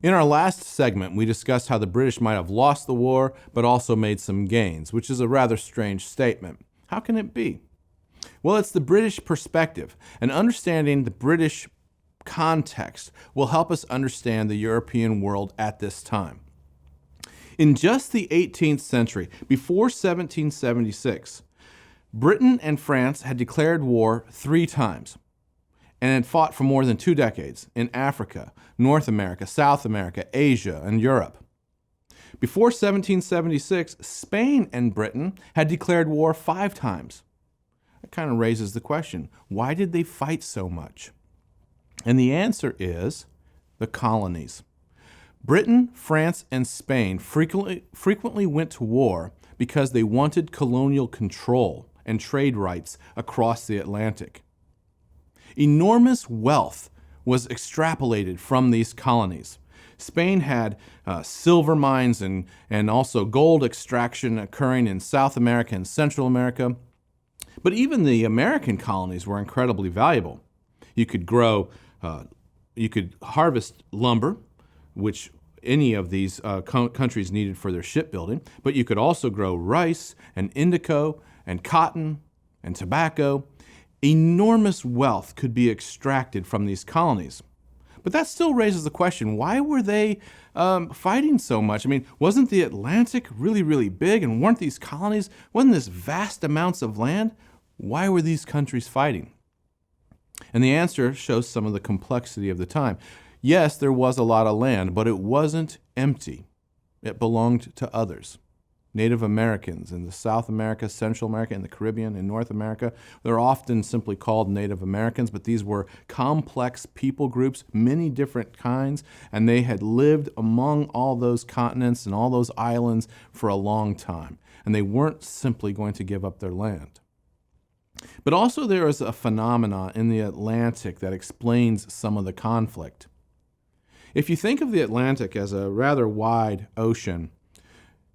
In our last segment, we discussed how the British might have lost the war, but also made some gains, which is a rather strange statement. How can it be? Well, it's the British perspective, and understanding the British context will help us understand the European world at this time. In just the 18th century, before 1776, Britain and France had declared war 3 times and had fought for more than 2 decades in Africa, North America, South America, Asia, and Europe. Before 1776, Spain and Britain had declared war 5 times. That kind of raises the question, why did they fight so much? And the answer is the colonies. Britain, France, and Spain frequently went to war because they wanted colonial control and trade rights across the Atlantic. Enormous wealth was extrapolated from these colonies. Spain had silver mines and also gold extraction occurring in South America and Central America. But even the American colonies were incredibly valuable. You could harvest lumber, which any of these countries needed for their shipbuilding, but you could also grow rice and indigo and cotton and tobacco. Enormous wealth could be extracted from these colonies. But that still raises the question, why were they fighting so much? I mean, wasn't the Atlantic really, really big? And weren't these colonies, wasn't this vast amounts of land? Why were these countries fighting? And the answer shows some of the complexity of the time. Yes, there was a lot of land, but it wasn't empty. It belonged to others. Native Americans in the South America, Central America, and the Caribbean, and North America. They're often simply called Native Americans, but these were complex people groups, many different kinds, and they had lived among all those continents and all those islands for a long time. And they weren't simply going to give up their land. But also there is a phenomenon in the Atlantic that explains some of the conflict. If you think of the Atlantic as a rather wide ocean,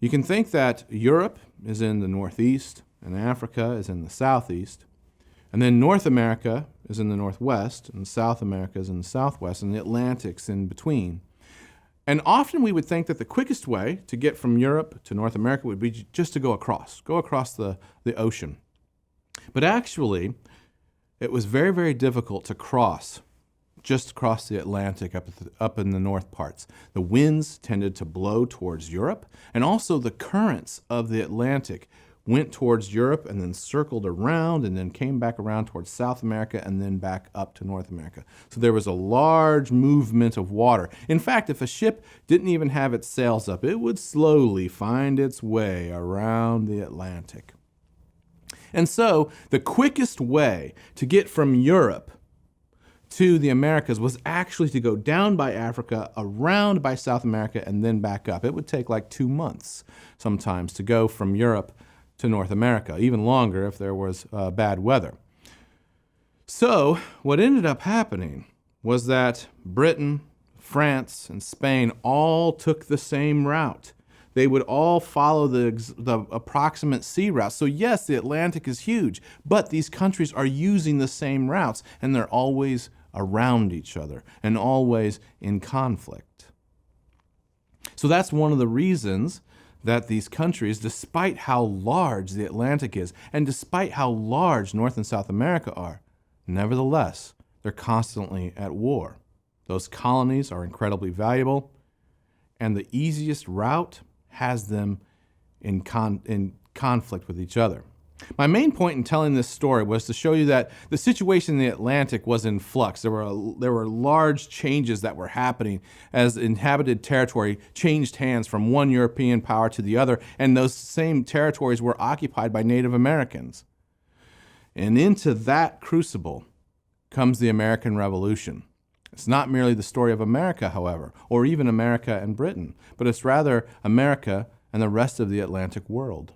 you can think that Europe is in the northeast and Africa is in the southeast, and then North America is in the northwest and South America is in the southwest, and the Atlantic's in between. And often we would think that the quickest way to get from Europe to North America would be just to go across the ocean. But actually, it was very, very difficult to just cross the Atlantic up in the north parts. The winds tended to blow towards Europe, and also the currents of the Atlantic went towards Europe and then circled around and then came back around towards South America and then back up to North America. So there was a large movement of water. In fact, if a ship didn't even have its sails up, it would slowly find its way around the Atlantic. And so the quickest way to get from Europe to the Americas was actually to go down by Africa, around by South America, and then back up. It would take like 2 months sometimes to go from Europe to North America, even longer if there was bad weather. So what ended up happening was that Britain, France, and Spain all took the same route. They would all follow the approximate sea route. So yes, the Atlantic is huge, but these countries are using the same routes, and they're always around each other and always in conflict. So that's one of the reasons that these countries, despite how large the Atlantic is, and despite how large North and South America are, nevertheless, they're constantly at war. Those colonies are incredibly valuable, and the easiest route has them in conflict with each other. My main point in telling this story was to show you that the situation in the Atlantic was in flux. There were large changes that were happening as inhabited territory changed hands from one European power to the other, and those same territories were occupied by Native Americans. And into that crucible comes the American Revolution. It's not merely the story of America, however, or even America and Britain, but it's rather America and the rest of the Atlantic world.